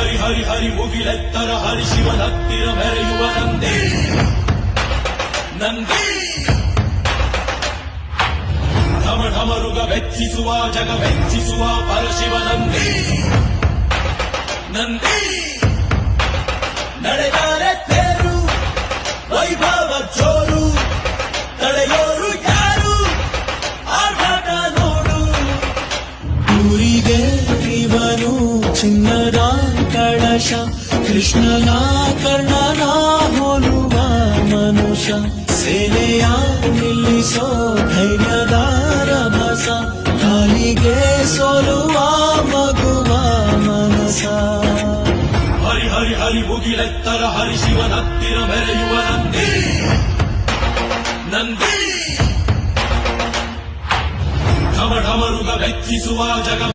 ಹರಿ ಹರಿ ಹರಿ ಮುಗಿಲೆತ್ತರ ಹರಿ ಶಿವನತ್ತಿರ ಮೆರೆಯುವ ನಂದಿ ನಂದಿ ಢಮ ಢಮರುಗ ವೆಚ್ಚಿಸುವ ಜಗ ವೆಚ್ಚಿಸುವ ಪರಶಿವ ನಂದಿ ನಂದಿ ನಡೆದಾರೆ ತೇರು ವೈಭವ ಜೋರು ತಡೆಯೋರು ಯಾರು ಆಟ ನೋಡು ಊರಿಗೆ ಇವನು ಚಿನ್ನದ ಕಳಶ ಕೃಷ್ಣನ ಕರ್ಣನ ಹೋಲುವ ಮನುಷ್ಯ ಸೇನೆಯ ನಿಲ್ಲಿಸೋ ಧೈರ್ಯದ ರಭಸ ಕಾಲಿಗೆ ಸೋಲುವ ಮಗುವ ಮನಸ ಹರಿ ಹರಿ ಹರಿ ಮುಗಿಲೆತ್ತರ ಹರಿ ಶಿವನತ್ತಿರ ಮೆರೆಯುವ ನಂದಿ ನಂದಿ ಢಮ ಢಮರುಗ ವೆಚ್ಚಿಸುವ ಜಗ